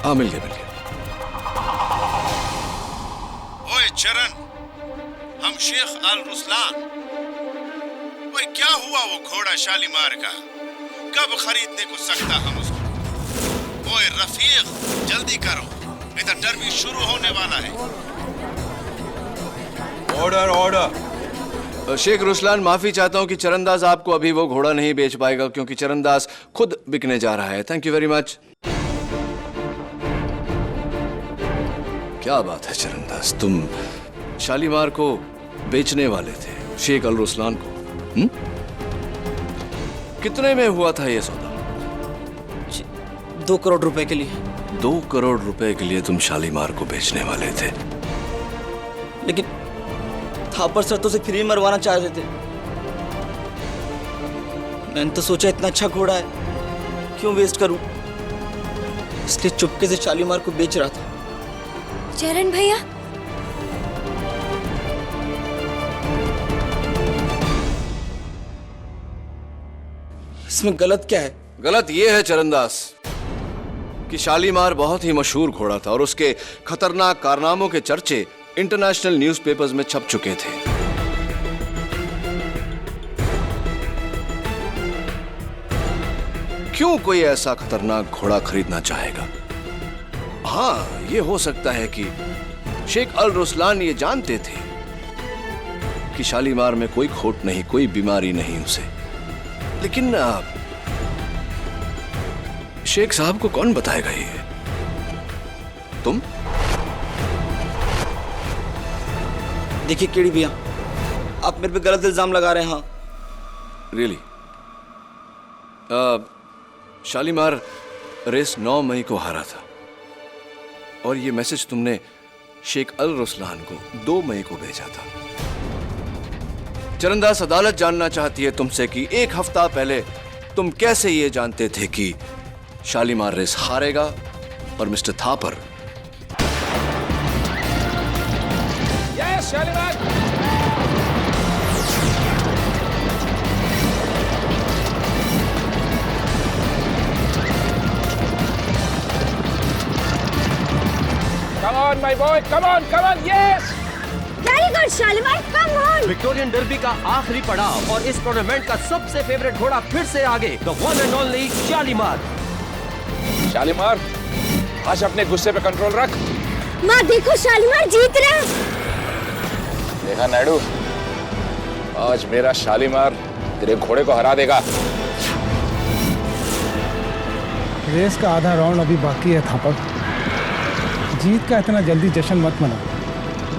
हाँ मिल गया। ओए चरण, हम शेख अल रुस्लान। ओए क्या हुआ वो घोड़ा शालीमार का? कब खरीदने को सकता हम उसको? ओए रफीक जल्दी करो, इधर डर्बी शुरू होने वाला है। Order order. शेख रुस्लान, माफी चाहता हूं कि चरणदास आपको अभी वो घोड़ा नहीं बेच पाएगा क्योंकि चरणदास खुद बिकने जा रहा है। Thank you very much. क्या बात है चरणदास, तुम शालीमार को बेचने वाले थे शेख अल रुस्लान को? कितने में हुआ था ये सौदा? 2 करोड़ रुपए के लिए। 2 करोड़ रुपए के लिए तुम शालीमार को बेचने वाले थे? लेकिन थापर सर तो उसे फ्री में मरवाना चाह रहे थे। मैंने तो सोचा इतना अच्छा घोड़ा है, क्यों वेस्ट करूं, इसलिए चुपके से शालीमार को बेच रहा था। चरण भैया, इसमें गलत क्या है? गलत ये है चरणदास कि शालीमार बहुत ही मशहूर घोड़ा था और उसके खतरनाक कारनामों के चर्चे इंटरनेशनल न्यूज़पेपर्स में छप चुके थे। क्यों कोई ऐसा खतरनाक घोड़ा खरीदना चाहेगा? हाँ, ये हो सकता है कि शेख अल रुस्लान ये जानते थे कि शालीमार में कोई खोट नहीं, कोई बीमारी नहीं उसे। लेकिन शेख साहब को कौन बताएगा ये? तुम? देखिए केड़ी भैया, आप मेरे पे गलत इल्जाम लगा रहे हैं। हाँ रियली? शालीमार रेस 9 मई को हारा था और ये मैसेज तुमने शेख अल रुस्लान को 2 मई को भेजा था। चरणदास, अदालत जानना चाहती है तुमसे कि 1 हफ्ता पहले तुम कैसे ये जानते थे कि शालीमार रेस हारेगा और mister Thapar Shalimar. Come on, my boy. Come on, yes. Very good Shalimar, come on. Victorian derby का आखिरी पड़ाव और इस टूर्नामेंट का सबसे फेवरेट घोड़ा फिर से आगे, the one and only Shalimar. Shalimar, आज अपने गुस्से पे कंट्रोल रख। माँ देखो, शालीमार जीत रहा है। देखा नायडू, आज मेरा शालीमार तेरे घोड़े को हरा देगा। रेस का आधा राउंड अभी बाकी है थापर, जीत का इतना जल्दी जश्न मत मनाओ।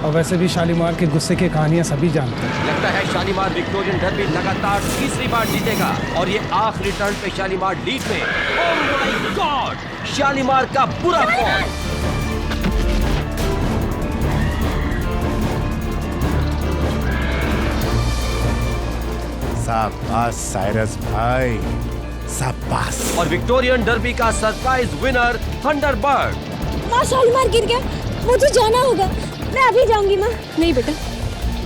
और वैसे भी शालीमार के गुस्से की कहानियां सभी जानते हैं। लगता है शालीमार विक्टोरियन डर्बी लगातार तीसरी बार जीतेगा और ये आखिरी टर्न पे शालीमार लीड में। ओह माय गॉड, शालीमार का बुरा फॉर्म। शाबाश साइरस भाई, शाबाश। और विक्टोरियन डर्बी का सरप्राइज विनर थंडरबर्ड। माँ शालीमार गिर गया, मुझे जाना होगा। मैं अभी जाऊंगी माँ। नहीं बेटा,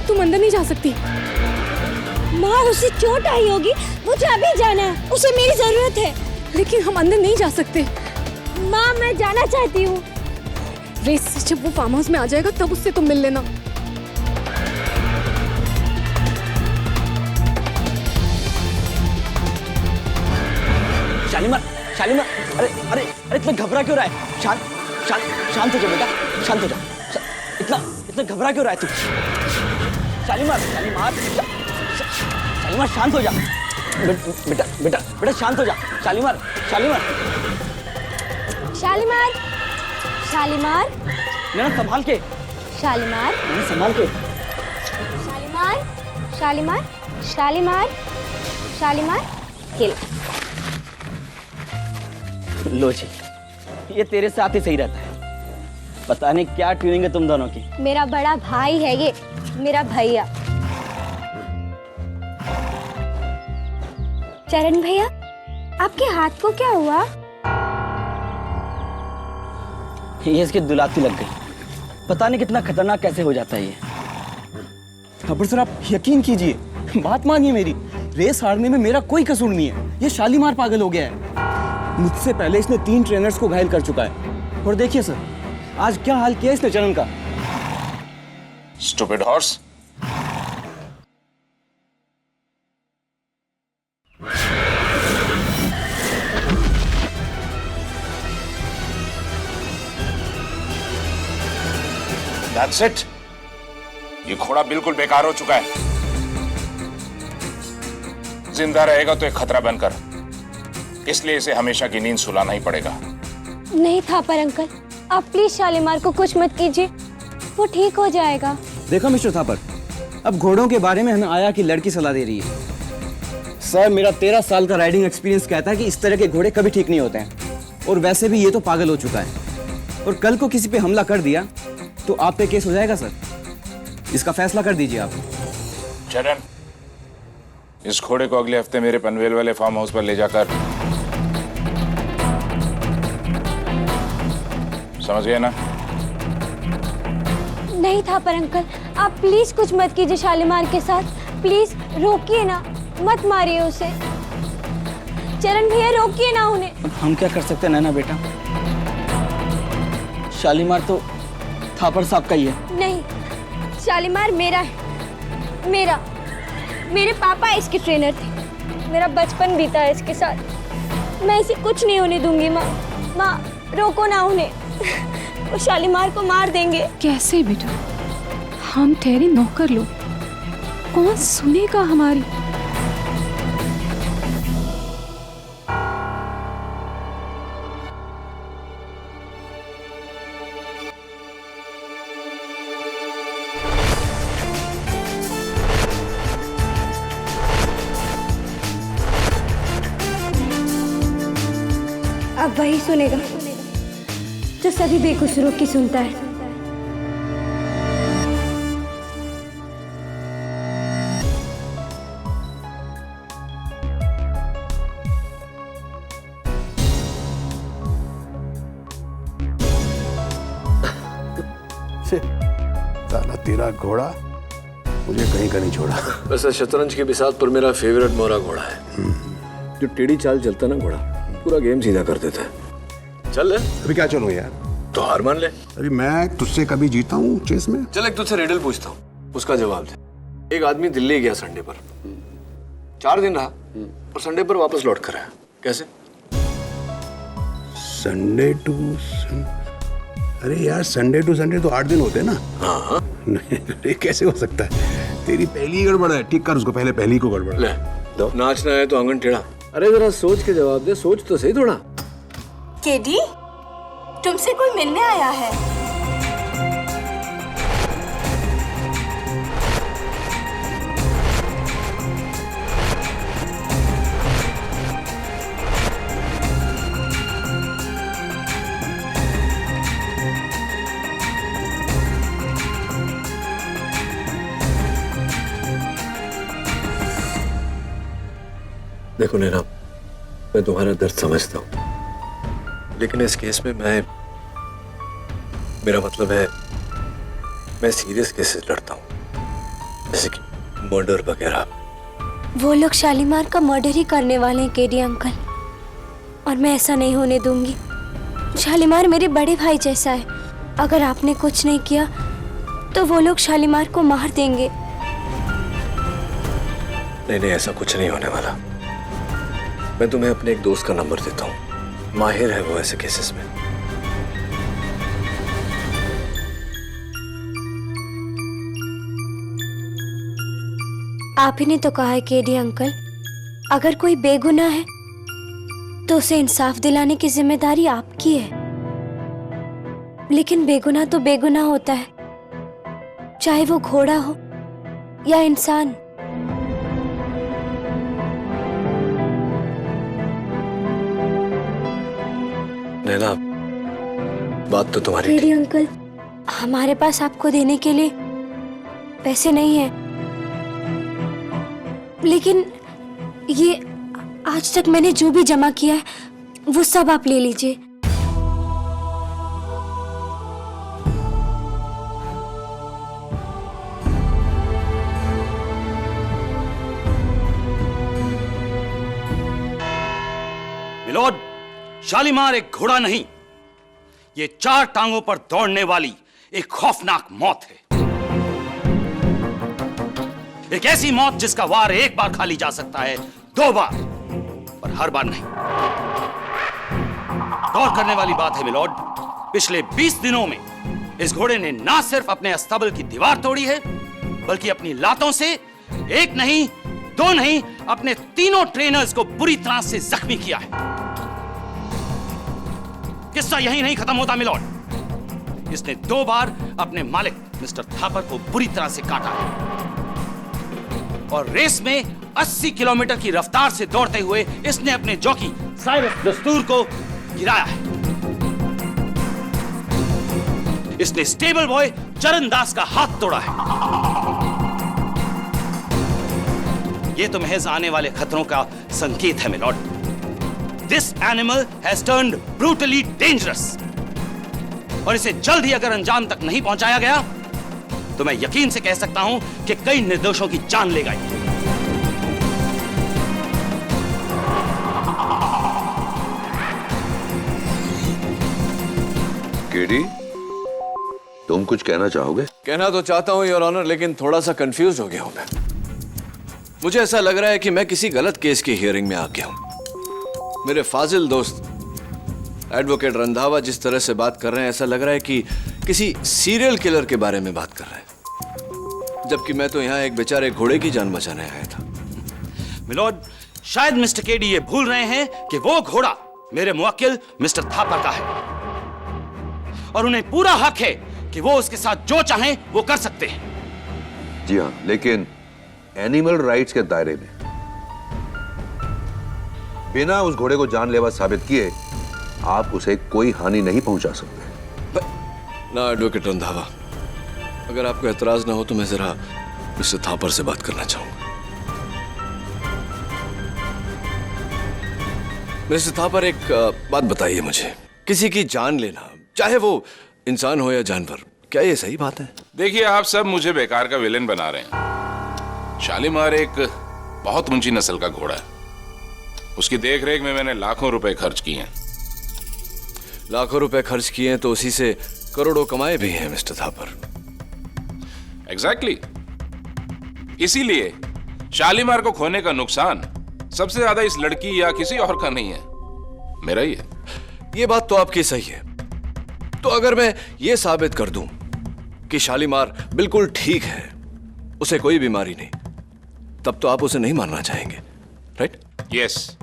तुम अंदर नहीं जा सकती। माँ उसे चोट आई होगी, मुझे अभी जाना है, उसे मेरी जरूरत है। लेकिन हम अंदर नहीं जा सकते। माँ मैं जाना चाहती हूँ। रेस से जब वो फार्म हाउस में आ जाएगा तब उससे तुम मिल लेना। शालीमार, शालीमार, अरे अरे अरे इतना घबरा क्यों रहा है? शांत हो जा बेटा, शांत हो जा। इतना घबरा क्यों रहा है तू? शालीमार, शालीमार शांत हो जा। बेटा शांत हो जा। शालीमार, ना संभाल के। शालीमार, संभाल के। शालीमार, खेल। लो जी, ये तेरे साथ ही सही रहता है। पता नहीं क्या ट्यूनिंग है तुम दोनों की। मेरा बड़ा भाई है ये, मेरा भैया। चरण भैया, आपके हाथ को क्या हुआ? ये इसकी दुलाती लग गई। पता नहीं कितना खतरनाक कैसे हो जाता है ये। खबर सर, आप यकीन कीजिए, बात मानिए मेरी, रेस हारने में मेरा कोई कसूर नहीं है। ये शालीमार पागल हो गया है। मुझसे पहले इसने 3 ट्रेनर्स को घायल कर चुका है। और देखिए सर, आज क्या हाल किया इसने चरण का। Stupid horse. That's it. ये घोड़ा बिल्कुल बेकार हो चुका है। जिंदा रहेगा तो एक खतरा बनकर, इसलिए इसे हमेशा की नींद सुलाना ही पड़ेगा। नहीं थापर अंकल, आप प्लीज शालीमार को कुछ मत कीजिए, वो ठीक हो जाएगा। देखो मिस्टर थापर, अब घोड़ों के बारे में हमें आया कि लड़की सलाह दे रही है। सर, मेरा 13 साल का राइडिंग एक्सपीरियंस कहता है कि इस तरह के घोड़े कभी ठीक नहीं होते हैं। और वैसे भी ये तो पागल हो चुका है, और कल को किसी पे हमला कर दिया तो आप पे केस हो जाएगा सर। इसका फैसला कर दीजिए आप। चरण, इस घोड़े को अगले हफ्ते मेरे पनवेल वाले फार्म हाउस पर ले जाकर, समझ गए ना? नहीं थापर अंकल, आप प्लीज कुछ मत कीजिए शालीमार के साथ। प्लीज रोकिए ना, मत मारिए उसे। चरण भैया रोकिए ना उन्हें। अब हम क्या कर सकते हैं नैना बेटा, शालीमार तो थापर साहब का ही है। नहीं, शालीमार मेरा है, मेरा। मेरे पापा इसके ट्रेनर थे, मेरा बचपन बीता है इसके साथ। मैं इसे कुछ नहीं होने दूंगी। माँ रोको ना उन्हें, वो शालीमार को मार देंगे। कैसे बेटा, हम ठहरे नौकर लोग, कौन सुनेगा हमारी। अब वही सुनेगा जो सभी बेकसूरों की सुनता है। साला तेरा घोड़ा मुझे कहीं का नहीं छोड़ा। वैसे शतरंज की बिसात पर मेरा फेवरेट मोरा घोड़ा है। जो टेढ़ी चाल चलता ना घोड़ा, पूरा गेम सीधा कर देता है। चल ले। अभी क्या चलूं यार? तो हार मान ले। अभी मैं तुझसे कभी जीता हूँ चेस में? चल एक तुझसे रिडल पूछता हूँ, उसका जवाब दे। एक आदमी दिल्ली गया संडे पर, 4 दिन रहा और संडे पर वापस लौट कर आया। कैसे? संडे टू अरे यार, संडे टू संडे तो 8 दिन होते हैं ना। हाँ। नहीं, कैसे हो सकता है? तेरी पहली ही गड़बड़ है, ठीक कर उसको, पहले पहली को गड़बड़। ले दो। नाचना है तो आंगन टेढ़ा। अरे जरा सोच के जवाब दे, सोच तो सही थोड़ा। केडी, तुमसे कोई मिलने आया है। देखो नैना, मैं तुम्हारा दर्द समझता हूँ, लेकिन इस केस में मेरा मतलब है, मैं सीरियस केसेस लड़ता हूँ, जैसे कि मर्डर वगैरह। वो लोग शालीमार का मर्डर ही करने वाले हैं केडी अंकल, और मैं ऐसा नहीं होने दूंगी। शालीमार मेरे बड़े भाई जैसा है, अगर आपने कुछ नहीं किया तो वो लोग शालीमार को मार देंगे। नहीं, ऐसा कुछ नहीं होने वाला। मैं तुम्हें अपने एक दोस्त का नंबर देता हूँ, माहिर है वो ऐसे केसेस में। आप ही ने तो कहा है केडी अंकल, अगर कोई बेगुनाह है तो उसे इंसाफ दिलाने की जिम्मेदारी आपकी है। लेकिन बेगुनाह तो बेगुनाह होता है, चाहे वो घोड़ा हो या इंसान। नैना, बात तो तुम्हारी केडी अंकल, हमारे पास आपको देने के लिए पैसे नहीं है, लेकिन ये आज तक मैंने जो भी जमा किया है वो सब आप ले लीजिए। मिलोड, शालीमार एक घोड़ा नहीं, ये 4 टांगों पर दौड़ने वाली एक खौफनाक मौत है। एक ऐसी मौत जिसका वार एक बार खा ली जा सकता है, 2 बार, पर हर बार नहीं। गौर करने वाली बात है मिलॉर्ड, पिछले 20 दिनों में इस घोड़े ने ना सिर्फ अपने अस्तबल की दीवार तोड़ी है, बल्कि अपनी लातों से 1 नहीं 2 नहीं, अपने 3 ट्रेनर्स को बुरी तरह से जख्मी किया है। किस्सा यही नहीं खत्म होता मिलॉर्ड, इसने 2 बार अपने मालिक मिस्टर थापर को बुरी तरह से काटा है और रेस में 80 किलोमीटर की रफ्तार से दौड़ते हुए इसने अपने जॉकी साइरस दस्तूर को गिराया है। इसने स्टेबल बॉय चरण दास का हाथ तोड़ा है। यह तो महज आने वाले खतरों का संकेत है milord. This animal has turned brutally dangerous और इसे जल्द ही अगर अंजाम तक नहीं पहुंचाया गया तो मैं यकीन से कह सकता हूं कि कई निर्दोषों की जान लेगा। केडी, तुम कुछ कहना चाहोगे? कहना तो चाहता हूं योर ऑनर, लेकिन थोड़ा सा कंफ्यूज हो गया हूं मैं। मुझे ऐसा लग रहा है कि मैं किसी गलत केस की हियरिंग में आ गया हूं। मेरे फाजिल दोस्त एडवोकेट रंधावा जिस तरह से बात कर रहे हैं, ऐसा लग रहा है कि किसी सीरियल किलर के बारे में बात कर रहे हैं, जबकि मैं तो यहां एक बेचारे घोड़े की जान बचाने आया था। मिलॉर्ड, शायद मिस्टर केडी ये भूल रहे हैं कि वो घोड़ा मेरे मुवक्किल मिस्टर थापर का है और उन्हें पूरा हक है कि वो उसके साथ जो चाहें वो कर सकते हैं। जी हाँ, लेकिन एनिमल राइट्स के दायरे में बिना उस घोड़े को जानलेवा साबित किए आप उसे कोई हानि नहीं पहुंचा सकते। ना एडवोकेट रंधावा, अगर आपको एतराज ना हो तो मैं जरा मिस्टर थापर से बात करना चाहूंगा। मिस्टर थापर, एक बात बताइए मुझे, किसी की जान लेना, चाहे वो इंसान हो या जानवर, क्या ये सही बात है? देखिए, आप सब मुझे बेकार का विलेन बना रहे हैं। शालीमार एक बहुत ऊंची नस्ल का घोड़ा है। उसकी देखरेख में मैंने लाखों रुपए खर्च किए हैं। लाखों रुपए खर्च किए हैं तो उसी से करोड़ों कमाए भी हैं मिस्टर थापर। एग्जैक्टली। इसीलिए शालीमार को खोने का नुकसान सबसे ज्यादा इस लड़की या किसी और का नहीं है, मेरा ही है। ये बात तो आपकी सही है। तो अगर मैं ये साबित कर दूं कि शालीमार बिल्कुल ठीक है, उसे कोई बीमारी नहीं, तब तो आप उसे नहीं मारना चाहेंगे, राइट? यस,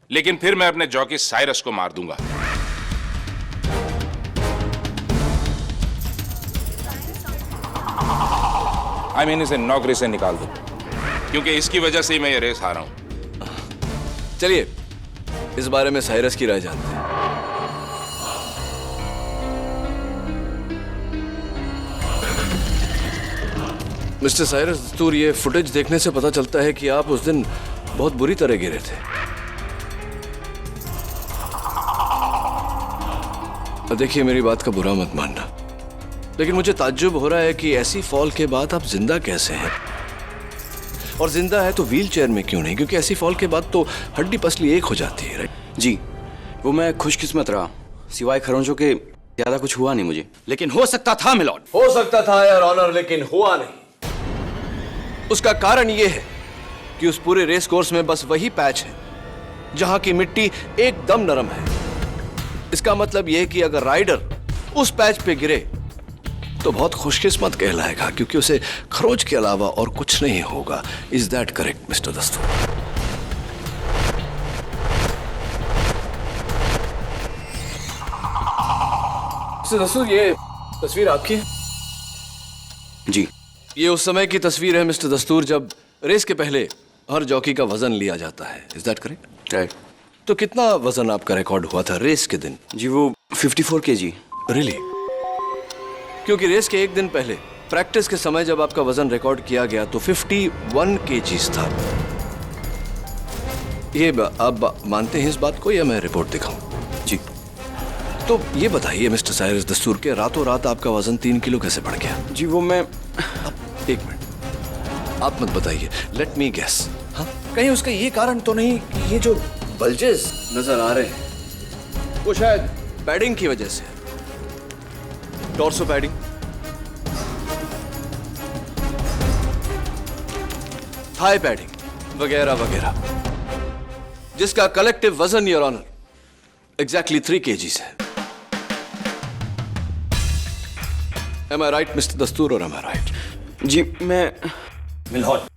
लेकिन फिर मैं अपने जॉकी साइरस को मार दूंगा। आई मीन इसे नौकरी से निकाल दो, क्योंकि इसकी वजह से ही मैं ये रेस हारा हूं। चलिए इस बारे में साइरस की राय जानते हैं। मिस्टर साइरस दस्तूर, ये फुटेज देखने से पता चलता है कि आप उस दिन बहुत बुरी तरह गिरे थे। देखिए, मेरी बात का बुरा मत मानना, लेकिन मुझे ताज्जुब हो रहा है कि ऐसी फॉल के बाद आप जिंदा कैसे हैं? और जिंदा है तो व्हील चेयर में क्यों नहीं? क्योंकि ऐसी फॉल के बाद तो हड्डी पसली एक हो जाती है, राइट? जी, वो मैं खुशकिस्मत रहा, सिवाय खरोंचों के ज्यादा कुछ हुआ नहीं मुझे। लेकिन हो सकता था मिलॉर्ड। हो सकता था यार ऑनर, लेकिन हुआ नहीं। उसका कारण यह है कि उस पूरे रेस कोर्स में बस वही पैच है जहां की मिट्टी एकदम नरम है। इसका मतलब यह है कि अगर राइडर उस पैच पे गिरे तो बहुत खुशकिस्मत कहलाएगा, क्योंकि उसे खरोच के अलावा और कुछ नहीं होगा। इज दैट करेक्ट मिस्टर दस्तूर? मिस्टर दस्तूर, ये तस्वीर आपकी है? जी। ये उस समय की तस्वीर है मिस्टर दस्तूर जब रेस के पहले हर जॉकी का वजन लिया जाता है। Is that correct? राइट। तो कितना वजन आपका रिकॉर्ड हुआ था रेस के दिन? जी, वो 54 kg। रियली? क्योंकि रेस के एक दिन पहले प्रैक्टिस के समय जब आपका वजन रिकॉर्ड किया गया तो 51 kg था। ये आप मानते हैं इस बात को या मैं रिपोर्ट दिखाऊं? जी। तो ये बताइए मिस्टर साइरस दस्तूर के रातों रात आपका वजन 3 किलो कैसे बढ़ गया? जी, वो मैं एक मिनट, आप मत बताइए, लेट मी गेस। हाँ, कहीं उसका ये कारण तो नहीं कि ये जो बल्जेस नजर आ रहे हैं वो शायद पैडिंग की वजह से? टॉर्सो पैडिंग, थाई पैडिंग वगैरह वगैरह, जिसका कलेक्टिव वजन योर ऑनर एग्जैक्टली 3 kgs है। Am I right, Mr. दस्तूर, और am I right? जी मैं मिलहौद,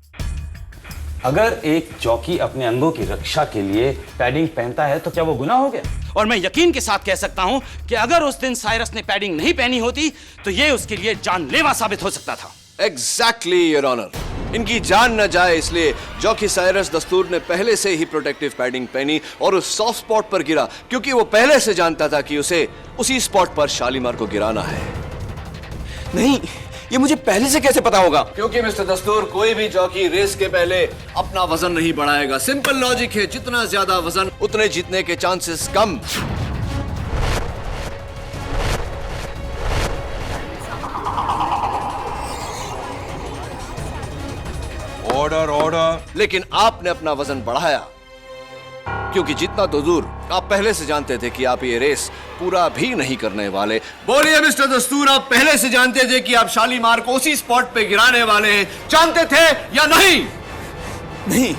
अगर एक जॉकी अपने अंगों की रक्षा के लिए पैडिंग पहनता है तो क्या वो गुनाह हो गया? और मैं यकीन के साथ कह सकता हूं कि अगर उस दिन साइरस ने पैडिंग नहीं पहनी होती तो ये उसके लिए जानलेवा साबित हो सकता था। Exactly, your honour. इनकी जान न जाए इसलिए जॉकी साइरस दस्तूर ने पहले से ही प्रोटेक्टिव पैडिंग पहनी और उस सॉफ्ट स्पॉट पर गिरा, क्योंकि वो पहले से जानता था कि उसे उसी स्पॉट पर शालीमार को गिराना है। नहीं, ये मुझे पहले से कैसे पता होगा? क्योंकि मिस्टर दस्तूर, कोई भी जॉकी रेस के पहले अपना वजन नहीं बढ़ाएगा। सिंपल लॉजिक है, जितना ज्यादा वजन उतने जीतने के चांसेस कम। Order order. लेकिन आपने अपना वजन बढ़ाया, क्योंकि जितना तो दूर आप पहले से जानते थे कि आप ये रेस पूरा भी नहीं करने वाले। बोलिए मिस्टर दस्तूर, आप पहले से जानते थे कि आप शालीमार को उसी स्पॉट पे गिराने वाले हैं, जानते थे या नहीं? नहीं,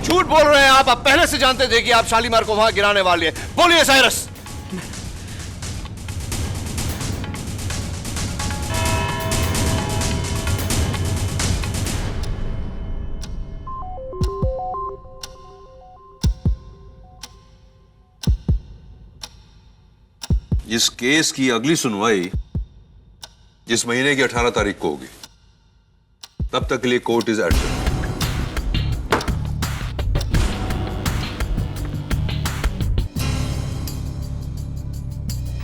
झूठ बोल रहे हैं आप पहले से जानते थे कि आप शालीमार को वहां गिराने वाले हैं। बोलिए साइरस। इस केस की अगली सुनवाई इस महीने की 18 तारीख को होगी। तब तक के लिए कोर्ट इज एडजर्न।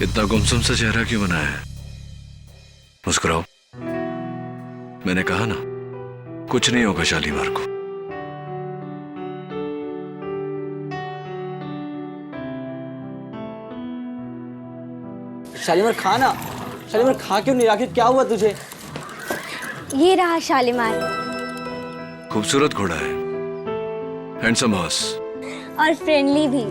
इतना गुमसुम सा चेहरा क्यों बनाया है? मुस्कुराओ। मैंने कहा ना, कुछ नहीं होगा शालीमार को। शालीमार खा ना। शालीमार खा क्यों नहीं? आखिर क्या हुआ तुझे? ये रहा शालीमार। खूबसूरत घोड़ा है, हैंडसम हॉर्स, और फ्रेंडली भी।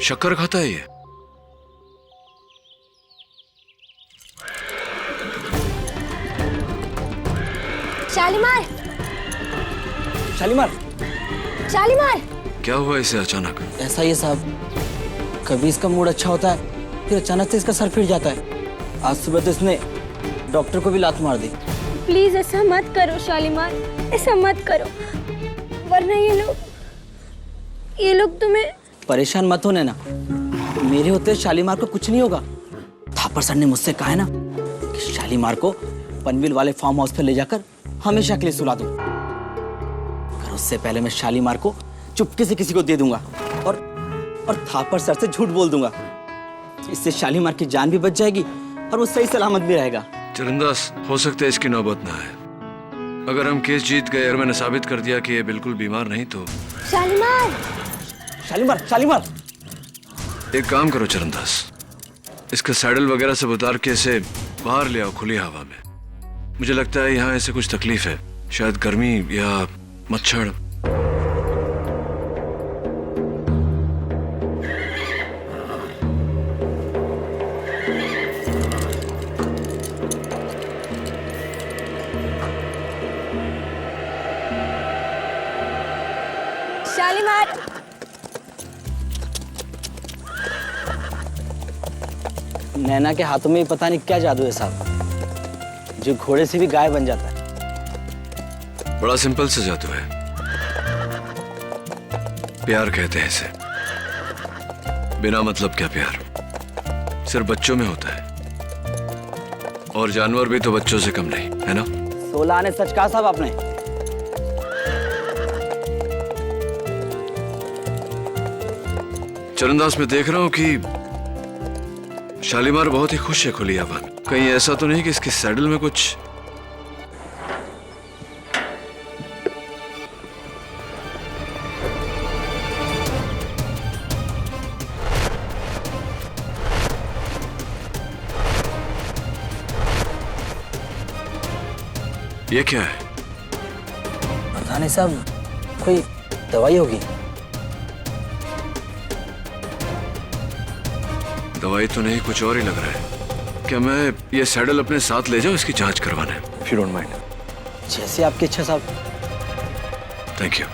शक्कर खाता है ये? शालीमार, शालीमार, शालीमार। क्या हुआ इसे अचानक? ऐसा ही है साहब, कभी इसका मूड अच्छा होता है, फिर अचानक से इसका सर फिर जाता है। आज सुबह तो इसने डॉक्टर को भी लात मार दी। प्लीज ऐसा मत करो शालीमार, ऐसा मत करो, वरना ये लोग तुम्हें। परेशान मत होने ना, मेरे होते शालीमार को कुछ नहीं होगा। थापर सर ने मुझसे कहा है ना कि शालीमार को पनवेल वाले फार्म हाउस पे ले जाकर हमेशा के लिए सुला दूं। पर उससे पहले मैं शालीमार को चुपके से किसी को दे दूंगा और थापर सर से झूठ बोल दूंगा। इससे शालीमार की जान भी बच जाएगी और वो सही सलामत भी रहेगा। चरणदास, हो सकता है इसकी नौबत ना आए। अगर हम केस जीत गए और मैंने साबित कर दिया कि ये बिल्कुल बीमार नहीं तो। शालीमार, शालीमार, शालीमार। एक काम करो चरणदास, इसका सैडल वगैरह सब उतार के इसे बाहर ले आओ खुली हवा में। मुझे लगता है यहाँ ऐसे कुछ तकलीफ है, शायद गर्मी या मच्छर। शालीमार। नैना के हाथों में पता नहीं क्या जादू है साहब, जो घोड़े से भी गाय बन जाता है। बड़ा सिंपल सा जादू है, प्यार कहते हैं इसे। बिना मतलब क्या प्यार, सिर्फ बच्चों में होता है, और जानवर भी तो बच्चों से कम नहीं है ना। 16 आने सच कहा साहब आपने। चरणदास, मैं देख रहा हूं कि शालीमार बहुत ही खुश है खुली हवा में। कहीं ऐसा तो नहीं कि इसके सैडल में कुछ। ये क्या है? पता नहीं साहब, कोई दवाई होगी। दवाई तो नहीं, कुछ और ही लग रहा है। क्या मैं ये सैडल अपने साथ ले जाऊं इसकी जांच करवाने? If you don't mind. जैसे आपकी इच्छा साहब। Thank you.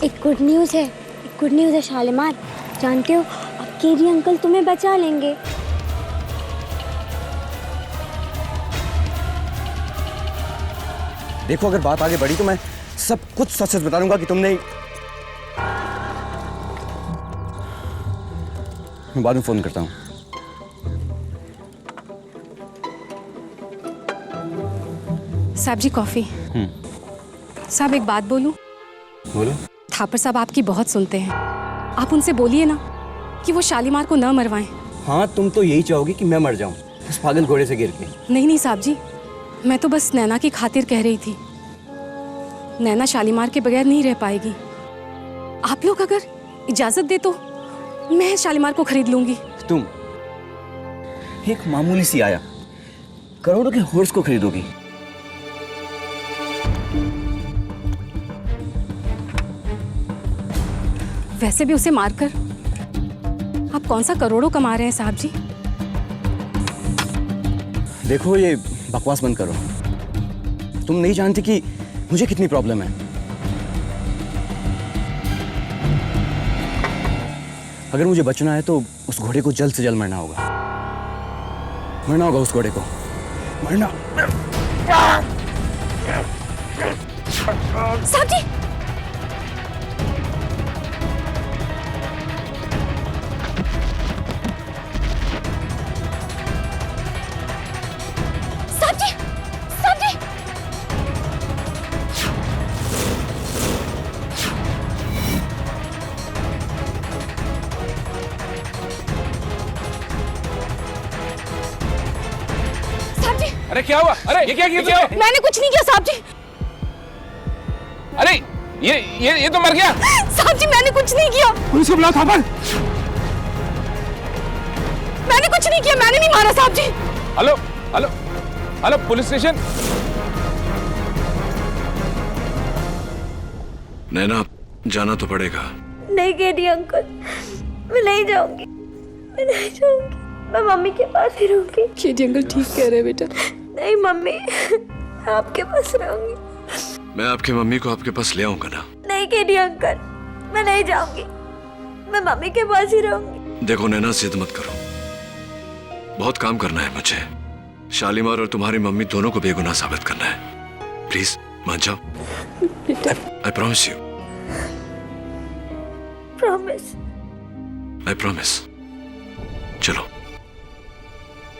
एक गुड न्यूज़ है शालीमार। जानते हो अब केरी अंकल तुम्हें बचा लेंगे। देखो अगर बात आगे बढ़ी तो मैं सब कुछ सच सच बता दूंगा कि तुमने। मैं बाद में फोन करता हूँ। साहब जी कॉफी। साहब एक बात बोलूं? बोलो। थापर साहब आपकी बहुत सुनते हैं, आप उनसे बोलिए ना कि वो शालीमार को न मरवाएं। हाँ तुम तो यही चाहोगी कि मैं मर जाऊं उस पागल घोड़े से गिर के। नहीं साहब जी, मैं तो बस नैना की खातिर कह रही थी। नैना शालीमार के बगैर नहीं रह पाएगी। आप लोग अगर इजाजत दे तो मैं शालीमार को खरीद लूंगी। तुम एक मामूली सी आया करोड़ों के हॉर्स को खरीदोगी? वैसे भी उसे मारकर आप कौन सा करोड़ों कमा रहे हैं साहब जी? देखो ये बकवास बंद करो। तुम नहीं जानती कि मुझे कितनी प्रॉब्लम है। अगर मुझे बचना है तो उस घोड़े को जल्द से जल्द मरना होगा उस घोड़े को मरना। साहब जी अरे क्या हुआ? अरे ये क्या किया? मैंने कुछ नहीं किया साहब जी। अरे ये तो मर गया। साहब जी मैंने कुछ नहीं किया। पुलिस को बुलाओ थापर। मैंने कुछ नहीं किया, मैंने नहीं मारा साहब जी। Hello hello hello police station. Naina जाना तो पड़ेगा। नहीं केरी अंकल, मैं नहीं जाऊंगी, मैं मम्मी के पास ही रहूंगी। केरी अंकल ठीक कह रहे हैं बेटा। नहीं मम्मी, मैं आपके पास रहूंगी। मैं आपकी मम्मी को आपके पास ले आऊंगा ना। नहीं केरी अंकल, मैं नहीं जाऊंगी, मैं मम्मी के पास ही रहूंगी। देखो नैना जिद मत करो, बहुत काम करना है मुझे। शालीमार और तुम्हारी मम्मी दोनों को बेगुनाह साबित करना है। प्लीज मान जाओ। I promise you. Promise. I promise. चलो।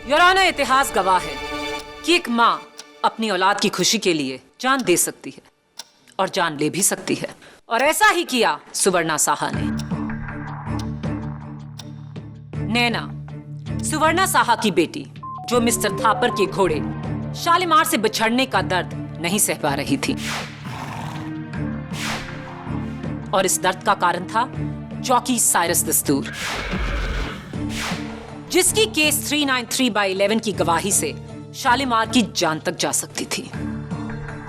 योर ऑनर, इतिहास गवाह है कि एक माँ अपनी औलाद की खुशी के लिए जान दे सकती है और जान ले भी सकती है, और ऐसा ही किया सुवर्णा साहा ने। नैना, सुवर्णा साहा की बेटी, जो मिस्टर थापर के घोड़े शालीमार से बिछड़ने का दर्द नहीं सह पा रही थी, और इस दर्द का कारण था जॉकी साइरस दस्तूर, जिसकी केस 393/11 की गवाही से शालीमार की जान तक जा सकती थी।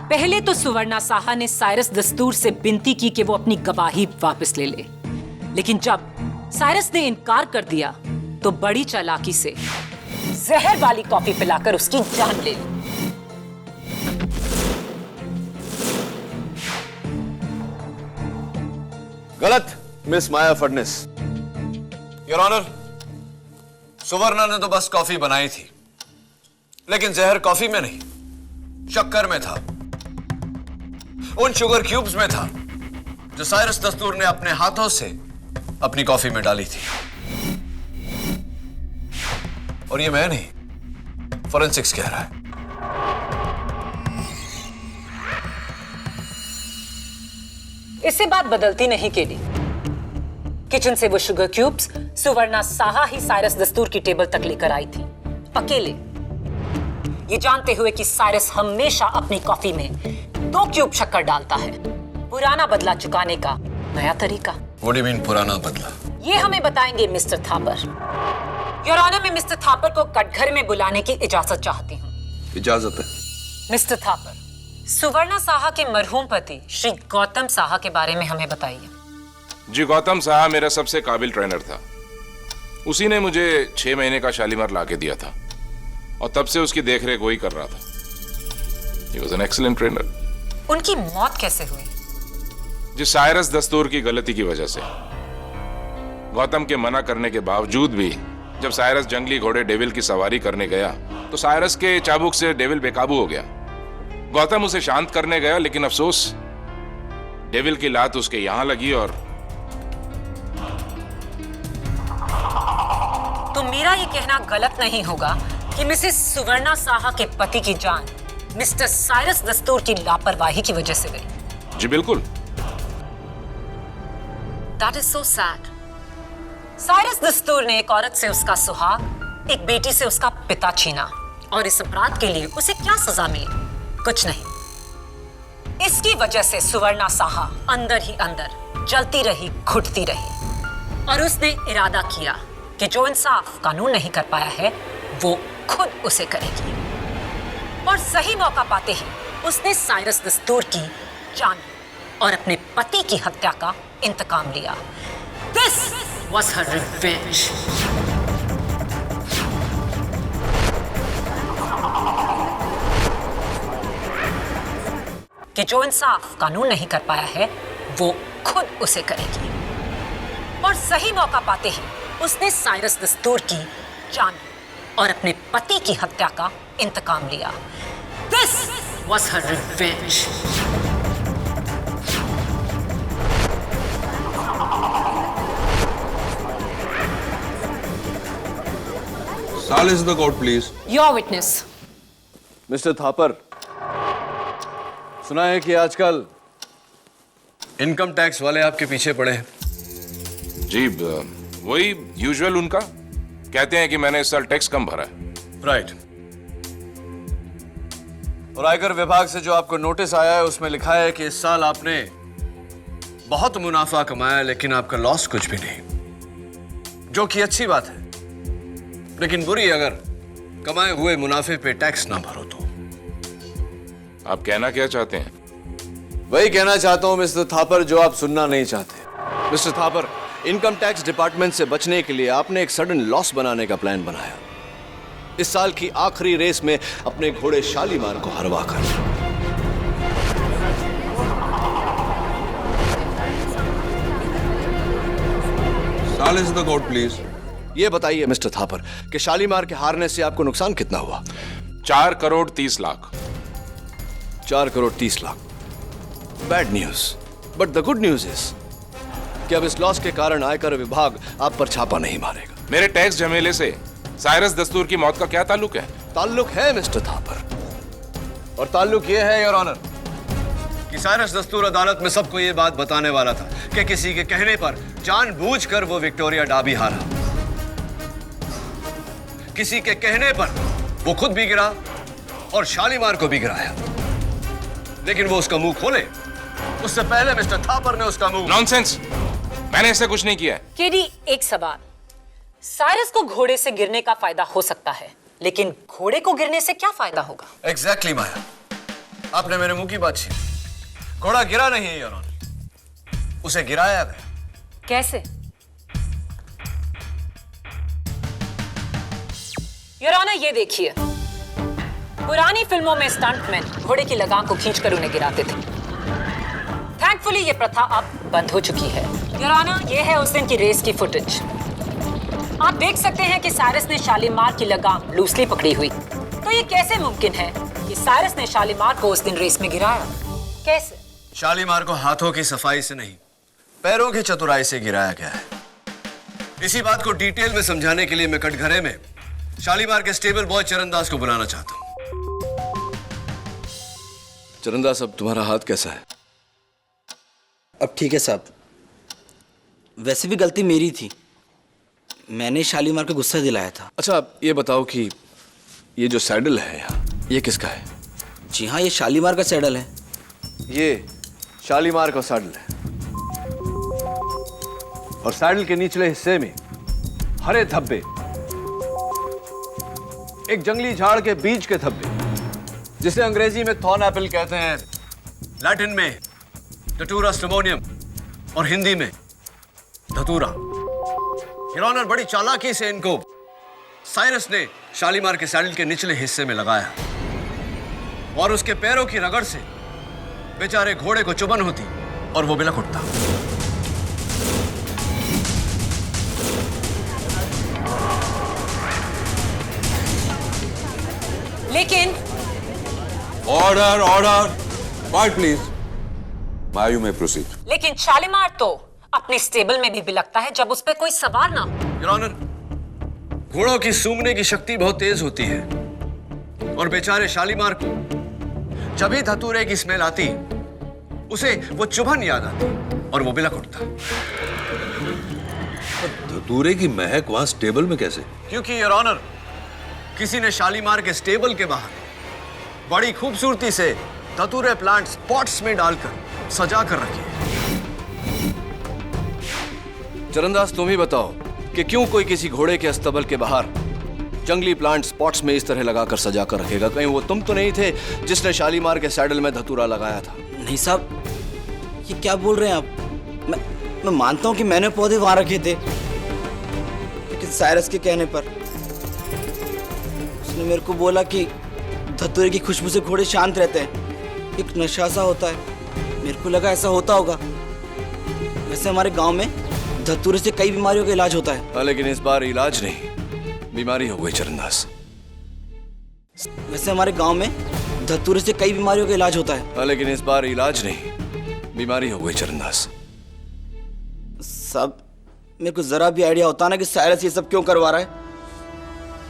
पहले तो सुवर्णा साहा ने साइरस दस्तूर से विनती की कि वो अपनी गवाही वापस ले ले, लेकिन जब साइरस ने इनकार कर दिया तो बड़ी चालाकी से जहर वाली कॉफी पिलाकर उसकी जान ले ली। गलत miss Maya Phadnis. Your honour, सुवर्णा ने तो बस कॉफी बनाई थी, लेकिन जहर कॉफी में नहीं, शक्कर में था, उन शुगर क्यूब्स में था जो साइरस दस्तूर ने अपने हाथों से अपनी कॉफी में डाली थी। और ये मैं नहीं, फोरेंसिक्स कह रहा है। इससे बात बदलती नहीं केली। किचन से वो शुगर क्यूब्स सुवर्णा साहा ही साइरस दस्तूर की टेबल तक लेकर आई थी, अकेले, ये जानते हुए कि साइरस हमेशा अपनी कॉफी में 2 क्यूब शक्कर डालता है। पुराना बदला चुकाने का नया तरीका। What do you mean पुराना बदला? ये हमें बताएंगे मिस्टर थापर। योर ऑनर, मैं मिस्टर थापर को कटघरे में बुलाने की इजाजत चाहती हूँ। इजाजत है। मिस्टर थापर, सुवर्णा साहा के मरहूम पति श्री गौतम साहा के बारे में हमें बताइए। जी, गौतम साहा मेरा सबसे काबिल ट्रेनर था। उसी ने मुझे 6 महीने का शालीमार लाके दिया था और तब से उसकी देखरेख वही कर रहा था। He was an excellent trainer. उनकी मौत कैसे हुई? जी, साइरस दस्तूर की गलती की वजह से। गौतम के मना करने के बावजूद भी जब साइरस जंगली घोड़े डेविल की सवारी करने गया तो साइरस के चाबुक से डेविल बेकाबू हो गया। गौतम उसे शांत करने गया, लेकिन अफसोस डेविल की लात उसके यहां लगी और तो मेरा ये कहना गलत नहीं होगा कि मिसेस सुवर्णा साहा के पति की जान मिस्टर साइरस दस्तूर की लापरवाही की वजह से गई। जी बिल्कुल। That is so sad. Cyrus दस्तूर ने एक औरत से उसका सुहाग, एक बेटी से उसका पिता छीना और इस अपराध के लिए उसे क्या सजा मिली? कुछ नहीं। इसकी वजह से सुवर्णा साहा अंदर ही अंदर जलती रही, घुटती रही और उसने इरादा किया कि जो इंसाफ कानून नहीं कर पाया है वो खुद उसे करेगी। और सही मौका पाते ही उसने साइरस दस्तूर की जान और अपने पति की हत्या का इंतकाम लिया। This was her revenge. कि जो इंसाफ कानून नहीं कर पाया है वो खुद उसे करेगी। और सही मौका पाते ही उसने साइरस दस्तूर की जान और अपने पति की हत्या का इंतकाम लिया। This was her revenge. Silence in the court, please. Your witness. Mister Thapar, सुना है कि आजकल इनकम टैक्स वाले आपके पीछे पड़े हैं। जी, वही यूजुअल उनका। कहते हैं कि मैंने इस साल टैक्स कम भरा है। राइट। और आयकर विभाग से जो आपको नोटिस आया है उसमें लिखा है कि इस साल आपने बहुत मुनाफा कमाया लेकिन आपका लॉस कुछ भी नहीं, जो कि अच्छी बात है, लेकिन बुरी अगर कमाए हुए मुनाफे पे टैक्स ना भरो तो। आप कहना क्या चाहते हैं? वही कहना चाहता हूं मिस्टर थापर जो आप सुनना नहीं चाहते। Mister Thapar, income tax department से बचने के लिए आपने एक सडन लॉस बनाने का प्लान बनाया, इस साल की आखिरी रेस में अपने घोड़े शालीमार को हरवा कर। Silence in the court, please. ये बताइए मिस्टर थापर कि शालीमार के हारने से आपको नुकसान कितना हुआ? 4 crore 30 lakh. 4 crore 30 lakh. Bad news, but the good news is कि अब इस लॉस के कारण आयकर विभाग आप पर छापा नहीं मारेगा। मेरे टैक्स झमेले से साइरस दस्तूर की मौत का क्या ताल्लुक है? ताल्लुक है मिस्टर थापर, और ताल्लुक यह है योर ऑनर कि साइरस दस्तूर अदालत में सबको यह बात बताने वाला था कि किसी के कहने पर जानबूझकर वो विक्टोरिया डार्बी हारा। किसी के कहने पर वो खुद भी गिरा और शालीमार को भी गिराया, लेकिन वो उसका मुंह खोले उससे पहले मिस्टर थापर ने उसका मुंह। नॉनसेंस, मैंने ऐसा कुछ नहीं किया है। केडी, एक सवाल। साइरस को घोड़े से गिरने का फायदा हो सकता है, लेकिन घोड़े को गिरने से क्या फायदा होगा? एग्जैक्टली माया, आपने मेरे मुंह की बात छीनी। घोड़ा गिरा नहीं है योर ऑनर, उसे गिराया गया। कैसे? योर ऑनर, ये देखिए, पुरानी फिल्मों में स्टंटमैन घोड़े की लगाम को खींचकर उन्हें गिराते थे। थैंकफुली ये प्रथा अब बंद हो चुकी है। योर ऑनर, ये है उस दिन की रेस की फुटेज। आप देख सकते हैं कि साइरस ने शालीमार की लगाम लूसली पकड़ी हुई। तो ये कैसे मुमकिन है कि साइरस ने शालीमार को उस दिन रेस में गिराया? कैसे? शालीमार को हाथों की सफाई से नहीं, पैरों की चतुराई से गिराया गया है। इसी बात को डिटेल में समझाने के लिए मैं कटघरे में शालीमार के स्टेबल बॉय चरणदास को बुलाना चाहता हूं। चरणदास, अब तुम्हारा हाथ कैसा है? अब ठीक है साहब। वैसे भी गलती मेरी थी, मैंने शालीमार को गुस्सा दिलाया था। अच्छा, ये बताओ कि ये जो सैडल है यहाँ, ये किसका है? जी हाँ, ये शालीमार का सैडल है। ये शालीमार का सैडल है, और सैडल के निचले हिस्से में हरे धब्बे एक जंगली झाड़ के बीज के धब्बे, जिसे अंग्रेजी में थॉर्न एपल कहते हैं, लैटिन में टटूरा स्टिमोनियम और हिंदी में धतूरा। योर ऑनर, बड़ी चालाकी से इनको साइरस ने शालीमार के सैडल के निचले हिस्से में लगाया और उसके पैरों की रगड़ से बेचारे घोड़े को चुभन होती और वो बिलख उठता। लेकिन ऑर्डर ऑर्डर, क्वाइट प्लीज। मायू में प्रोसीड। लेकिन शालीमार तो अपने स्टेबल में भी बिलखता है जब उस पर कोई सवार ना हो। योर ऑनर, घोड़ों की सूंघने की शक्ति बहुत तेज होती है और बेचारे शालीमार को जब भी धतूरे की स्मेल आती उसे वो चुभन याद आती और वो बिलख उठता। धतूरे की महक वहां स्टेबल में कैसे? क्योंकि योर ऑनर, किसी ने शालीमार के स्टेबल के बाहर बड़ी खूबसूरती से धतूरे प्लांट्स पॉट्स में डालकर सजा कर रखे। चरणदास, तुम ही बताओ कि क्यों कोई किसी घोड़े के अस्तबल के बाहर जंगली प्लांट स्पॉट्स में इस तरह लगाकर सजा कर रखेगा? कहीं वो तुम तो नहीं थे जिसने शालीमार के सैडल में धतूरा लगाया था? नहीं साहब, ये क्या बोल रहे हैं आप? मैं मानता हूं कि मैंने पौधे वहां रखे थे, लेकिन साइरस के कहने पर उसने मेरे को बोला कि धतूरे की खुशबू से घोड़े शांत रहते हैं, एक नशा सा होता है। मेरे को लगा ऐसा होता होगा। वैसे हमारे गांव में धतूरे से कई बीमारियों का इलाज होता है। लेकिन इस बार इलाज नहीं, बीमारी हो गई चरणदास। वैसे हमारे गांव में धतूरे से कई बीमारियों का इलाज होता है। लेकिन इस बार इलाज नहीं, बीमारी हो गई चरणदास। साहब, मेरे को जरा भी आइडिया होता ना कि साइरस ये सब क्यों करवा रहा है,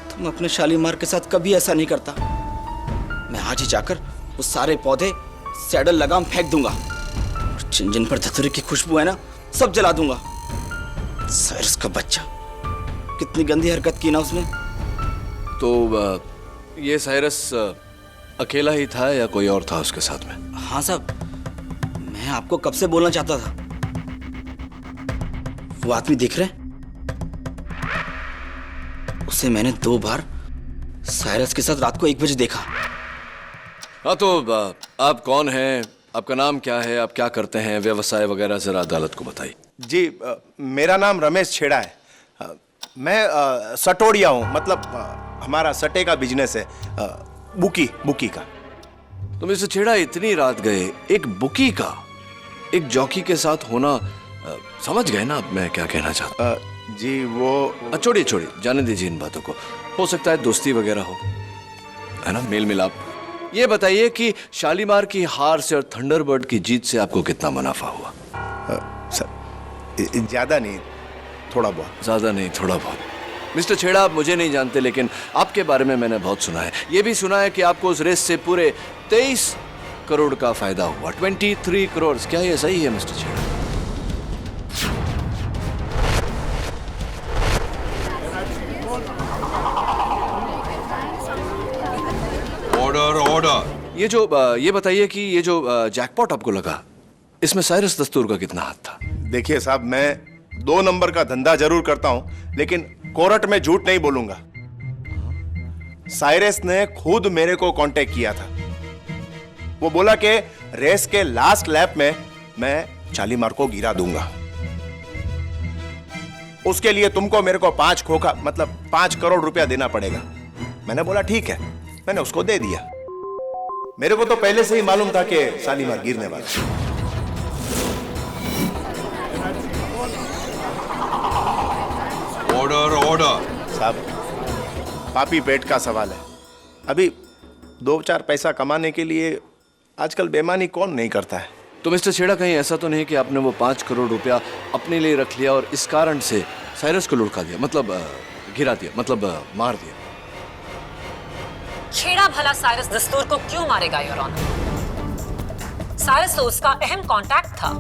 तो मैं अपने शालीमार के साथ कभी ऐसा नहीं करता। मैं आज ही जाकर वो सारे पौधे सैडल लगाम फेंक दूंगा और जिन जिन पर धतूरे की खुशबू है ना, सब जला दूंगा। साइरस का बच्चा, कितनी गंदी हरकत की ना उसने। तो ये साइरस अकेला ही था या कोई और था उसके साथ में? हाँ साहब, मैं आपको कब से बोलना चाहता था। वो आदमी दिख रहे हैं, उसे मैंने 2 बार साइरस के साथ रात को 1 बजे देखा। हाँ, तो आप कौन हैं, आपका नाम क्या है, आप क्या करते हैं, व्यवसाय वगैरह जरा अदालत को बताइए। जी, मेरा नाम रमेश छेड़ा है। मैं सटोड़िया हूँ, मतलब हमारा सटे का बिजनेस है, बुकी का। तो मिस्टर छेड़ा, इतनी रात गए एक बुकी का एक जॉकी के साथ होना, समझ गए ना आप मैं क्या कहना चाहता? जी वो छोड़िए, जाने दीजिए इन बातों को। हो सकता है दोस्ती वगैरह हो, है ना, मेल मिलाप। ये बताइए कि शालीमार की हार से और थंडरबर्ड की जीत से आपको कितना मुनाफा हुआ? सर, ज्यादा नहीं, थोड़ा बहुत। ज्यादा नहीं, थोड़ा बहुत। मिस्टर छेड़ा, आप मुझे नहीं जानते, लेकिन आपके बारे में मैंने बहुत सुना है। ये भी सुना है कि आपको उस रेस से पूरे 23 करोड़ का फायदा हुआ। 23 करोड़, क्या ये सही है मिस्टर छेड़ा? ऑर्डर। ये बताइए कि ये जो जैकपॉट आपको लगा, इसमें साइरस दस्तूर का कितना हाथ था? देखिए साहब, मैं 2 नंबर का धंधा जरूर करता हूं, लेकिन कोर्ट में झूठ नहीं बोलूंगा। साइरस ने खुद मेरे को कांटेक्ट किया था। वो बोला कि रेस के लास्ट लैप में मैं शालीमार को गिरा दूंगा। उसके लिए तुमको मेरे को 5 करोड़ रुपया देना पड़ेगा। मैंने बोला ठीक है, मैंने उसको दे दिया। मेरे को तो पहले से ही मालूम था कि शालीमार गिरने वाला। ऑर्डर। साहब, पापी पेट का सवाल है। अभी 2-4 पैसा कमाने के लिए आजकल बेईमानी कौन नहीं करता है। तो मिस्टर छेड़ा, कहीं ऐसा तो नहीं कि आपने वो 5 करोड़ रुपया अपने लिए रख लिया और इस कारण से साइरस को लुढ़का दिया, मतलब गिरा दिया, मतलब मार दिया? छेड़ा भला साइरस दस्तूर को क्यों मारेगा योर ऑनर? साइरस तो उसका अहम कांटेक्ट था।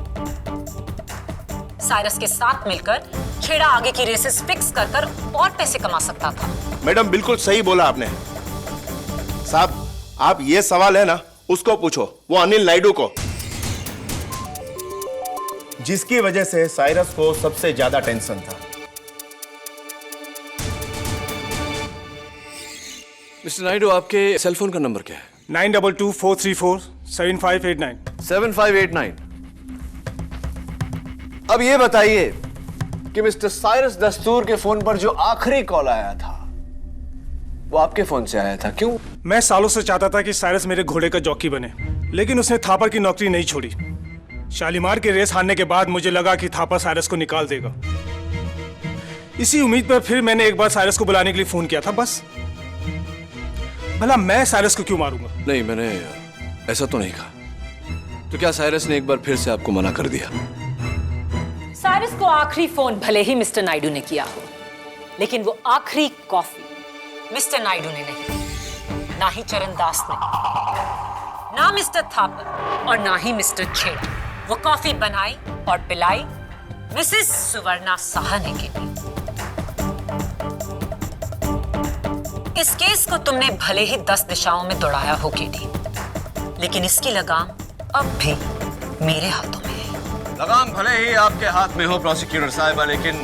साइरस के साथ मिलकर छेड़ा आगे की रेसेस फिक्स कर और पैसे कमा सकता था। मैडम, बिल्कुल सही बोला आपने। साहब, आप ये सवाल है ना, उसको पूछो, वो अनिल नायडू को, जिसकी वजह से साइरस को सबसे ज्यादा टेंशन था। मिस्टर नायडू, आपके सेल फोन का नंबर क्या है? 9224347589। 7589। अब ये बताइए कि मिस्टर साइरस दस्तूर के फोन पर जो आखिरी कॉल आया था वो आपके फोन से आया था, क्यों? मैं सालों से चाहता था कि साइरस मेरे घोड़े का जॉकी बने, लेकिन उसने थापर की नौकरी नहीं छोड़ी। शालीमार की रेस हारने के बाद मुझे लगा कि थापर साइरस को निकाल देगा। इसी उम्मीद पर फिर मैंने एक बार साइरस को बुलाने के लिए फोन किया था, बस। भला मैं साइरस को क्यों मारूंगा? नहीं, मैंने ऐसा तो नहीं कहा। तो क्या साइरस ने एक बार फिर से आपको मना कर दिया? साइरस को आखिरी फोन भले ही मिस्टर नायडू ने किया हो, लेकिन वो आखिरी कॉफी मिस्टर नायडू ने नहीं, ना ही चरणदास ने, ना मिस्टर थापर और ना ही मिस्टर छेड़ा। वो कॉफी बनाई और पिलाई मिसेस सुवर्णा साहा ने की। इस केस को तुमने भले ही 10 दिशाओं में दौड़ाया हो केटी, लेकिन इसकी लगाम अब भी मेरे हाथों में है। लगाम भले ही आपके हाथ में हो प्रोसिक्यूटर साहिबा, लेकिन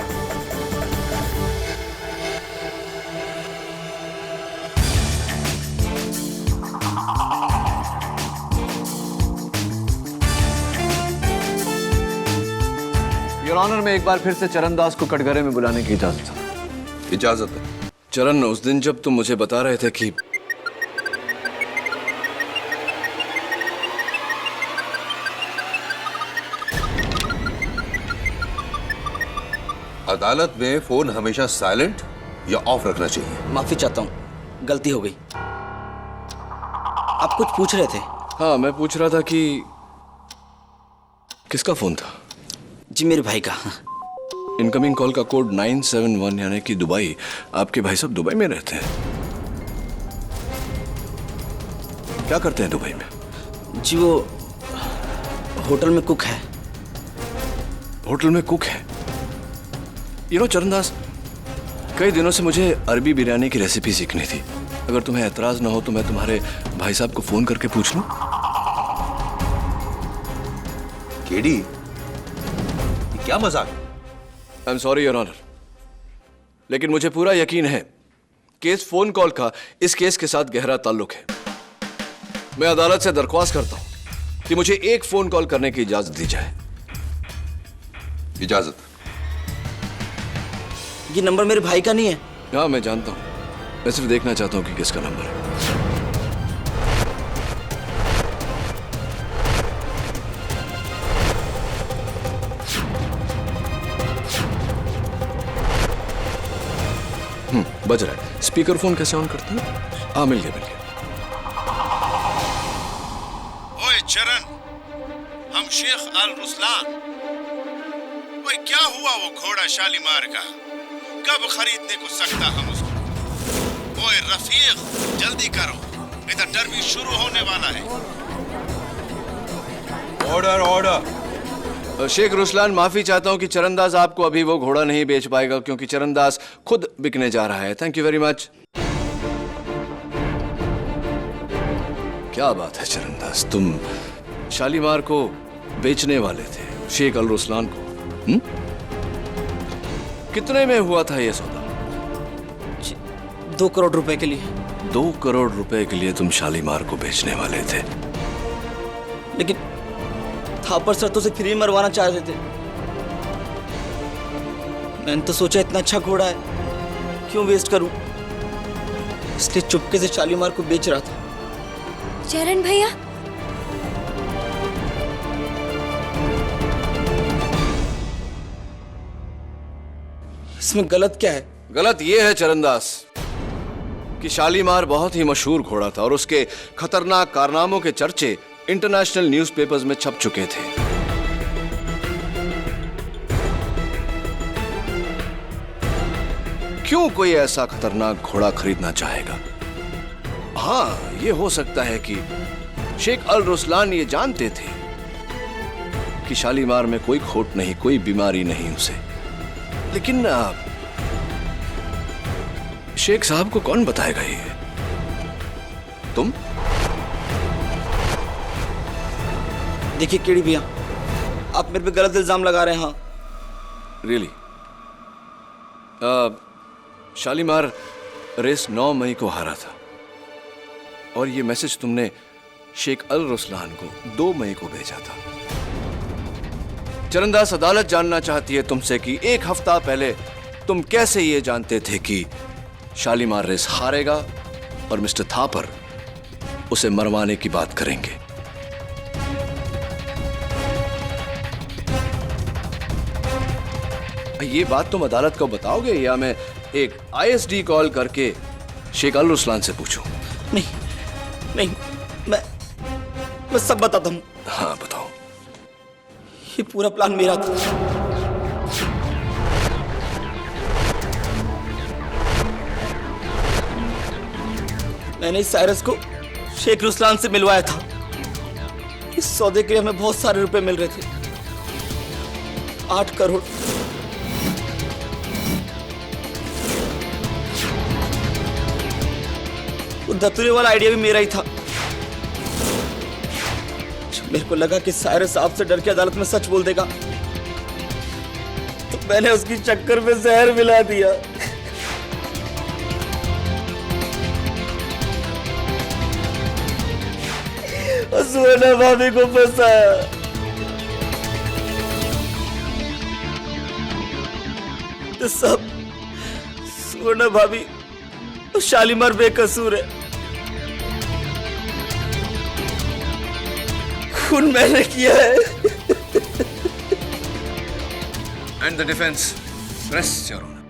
योर ऑनर में एक बार फिर से चरणदास को कटघरे में बुलाने की इजाजत है। इजाजत है। चरण, उस दिन जब तुम मुझे बता रहे थे कि अदालत में फोन हमेशा साइलेंट या ऑफ रखना चाहिए। माफी चाहता हूँ, गलती हो गई। आप कुछ पूछ रहे थे? हाँ, मैं पूछ रहा था कि किसका फोन था? जी, मेरे भाई का। इनकमिंग कॉल का कोड 971 यानी कि दुबई। आपके भाई साहब दुबई में रहते हैं? क्या करते हैं दुबई में? जी, वो होटल में कुक है। होटल में कुक है? चरणदास, कई दिनों से मुझे अरबी बिरयानी की रेसिपी सीखनी थी। अगर तुम्हें ऐतराज ना हो तो मैं तुम्हारे भाई साहब को फोन करके पूछ लूं? केडी, क्या मजाक? I am sorry your honour, लेकिन मुझे पूरा यकीन है कि इस फोन कॉल का इस केस के साथ गहरा ताल्लुक है। मैं अदालत से दरख्वास्त करता हूं कि मुझे एक फोन कॉल करने की इजाजत दी जाए। इजाजत। ये नंबर मेरे भाई का नहीं है। हाँ, मैं जानता हूं। मैं सिर्फ देखना चाहता हूं कि किसका नंबर है। बज रहा है। स्पीकर फोन कैसे ऑन करते हैं? हाँ, मिल गया। ओए चरण, हम शेख अल रुसलान। ओए क्या हुआ वो घोड़ा शालीमार का? कब खरीदने को सकता हम उसको? ओए रफीक, जल्दी करो, इधर डर्बी शुरू होने वाला है। Order order. शेख रुसलान, माफी चाहता हूं कि चरणदास आपको अभी वो घोड़ा नहीं बेच पाएगा, क्योंकि चरणदास खुद बिकने जा रहा है। Thank you very much. क्या बात है चरणदास, तुम शालीमार को बेचने वाले थे शेख अल रुसलान को? कितने में हुआ था ये सौदा? 2 करोड़ रुपए के लिए। 2 करोड़ रुपए के लिए तुम शालीमार को बेचने वाले थे? लेकिन थापर सर तो उसे फ्री में मरवाना चाह रहे थे। मैंने तो सोचा इतना अच्छा घोड़ा है, क्यों वेस्ट करूं, इसलिए चुपके से शालीमार को बेच रहा था। चरण भैया, इसमें गलत क्या है? गलत ये है चरणदास कि शालीमार बहुत ही मशहूर घोड़ा था और उसके खतरनाक कारनामों के चर्चे इंटरनेशनल न्यूज़पेपर्स में छप चुके थे। क्यों कोई ऐसा खतरनाक घोड़ा खरीदना चाहेगा? हाँ, ये हो सकता है कि शेख अल रुसलान ये जानते थे कि शालीमार में कोई खोट नहीं, कोई बीमारी नहीं उसे। लेकिन शेख साहब को कौन बताएगा ये? तुम? देखिए केडी भैया, आप मेरे पे गलत इल्जाम लगा रहे हैं। हाँ, रियली? शालीमार रेस 9 मई को हारा था और ये मैसेज तुमने शेख अल रुस्लान को 2 मई को भेजा था। चरणदास अदालत जानना चाहती है तुमसे कि 1 हफ्ता पहले तुम कैसे ये जानते थे कि शालीमार रेस हारेगा और मिस्टर थापर उसे मरवाने की बात करेंगे। ये बात तुम अदालत को बताओगे या मैं एक आईएसडी कॉल करके शेख अल रुस्लान से पूछूं? नहीं, मैं सब बताता हूं। हाँ बताओ। ये पूरा प्लान मेरा था। मैंने इस साइरस को शेख रुस्लान से मिलवाया था। इस सौदे के लिए हमें बहुत सारे रुपए मिल रहे थे, 8 करोड़। वो धतूरे वाला आइडिया भी मेरा ही था। जब मेरे को लगा कि साइरस आपसे डर के अदालत में सच बोल देगा, तो मैंने उसकी चक्कर में जहर मिला दिया। और सुवर्णा भाभी को फंसाया। तो सब सुवर्णा भाभी और शालीमार बेकसूर है। खून मैंने किया है। And the defence rest your honour.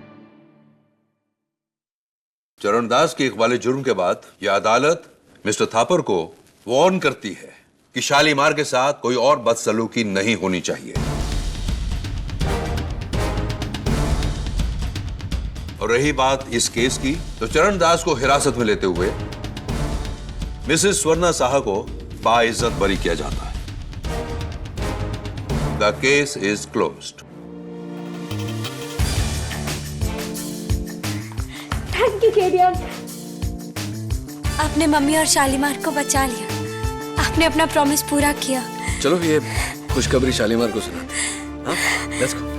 Charandas के इकबाल जुर्म के बाद यह अदालत मिस्टर थापर को वार्न करती है कि शालीमार के साथ कोई और बदसलूकी नहीं होनी चाहिए। और रही बात इस केस की, तो चरणदास को हिरासत में लेते हुए मिसेस स्वर्णा साहा को बाइज्जत बरी किया जाता है। The case is closed. Thank you Kedia. आपने मम्मी और शालीमार को बचा लिया। आपने अपना प्रॉमिस पूरा किया। चलो ये खुशखबरी शालीमार को सुना। हाँ लेट्स गो।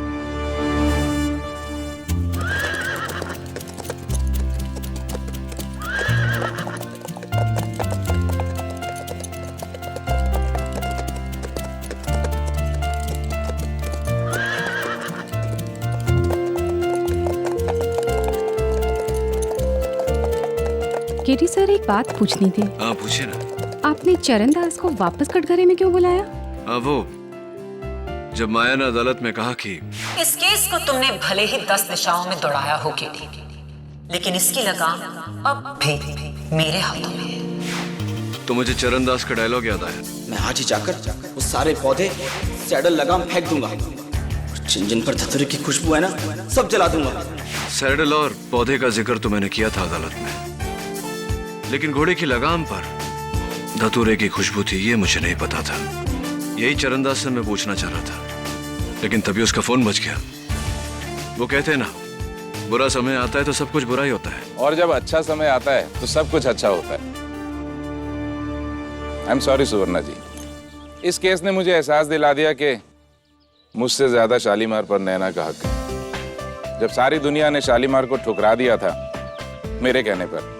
केटी सर, एक बात पूछनी थी। हाँ पूछिए ना। आपने चरणदास को वापस कटघरे में क्यों बुलाया? वो जब माया ने अदालत में कहा कि इस केस को तुमने भले ही 10 दिशाओं में दौड़ाया हो केटी, लेकिन इसकी लगाम अब भी मेरे हाथों में है। तो मुझे चरणदास का डायलॉग याद आया। मैं आज ही जाकर वो सारे पौधे सैडल लगाम फेंक दूंगा। जिन जिन पर धतूरे की खुशबू है ना, सब जला दूंगा। सैडल और पौधे का जिक्र तो मैंने किया था अदालत में, लेकिन घोड़े की लगाम पर धतूरे की खुशबू थी ये मुझे नहीं पता था। यही चरणदास से मैं पूछना चाह रहा था, लेकिन तभी उसका फोन बज गया। वो कहते हैं ना, बुरा समय आता है तो सब कुछ बुरा ही होता है, और जब अच्छा समय आता है तो सब कुछ अच्छा होता है। आई एम सॉरी सुवर्णा जी, इस केस ने मुझे एहसास दिला दिया कि मुझसे ज्यादा शालीमार पर नैना का हक है। जब सारी दुनिया ने शालीमार को ठुकरा दिया था मेरे कहने पर,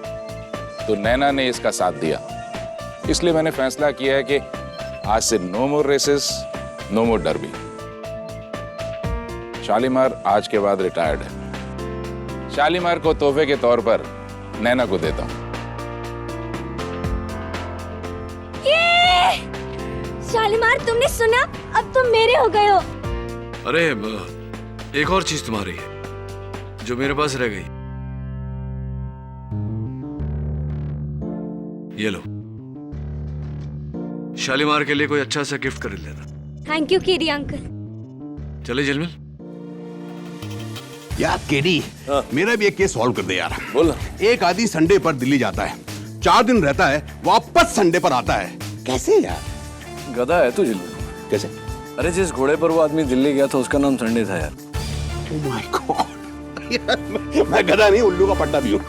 तो नैना ने इसका साथ दिया। इसलिए मैंने फैसला किया है कि आज से नो मोर रेसेस, नो मोर डर्बी। शालीमार आज के बाद रिटायर्ड है। शालीमार को तोहफे के तौर पर नैना को देता हूं। शालीमार, तुमने सुना? अब तुम मेरे हो गए हो। अरे एक और चीज तुम्हारी है जो मेरे पास रह गई। ये लो, शालीमार के लिए कोई अच्छा सा गिफ्ट खरीद लेना। Thank you KD uncle. चले झिलमिल। यार केडी, मेरा भी एक केस सॉल्व कर दे यार। बोल। एक आदमी संडे पर दिल्ली जाता है, 4 दिन रहता है, वापस संडे पर आता है। कैसे यार? गधा है तू झिलमिल। कैसे? अरे जिस घोड़े पर वो आदमी दिल्ली गया था उसका नाम संडे था यार। Oh my God. मैं गधा नहीं, उल्लू का पट्टा भी हूँ।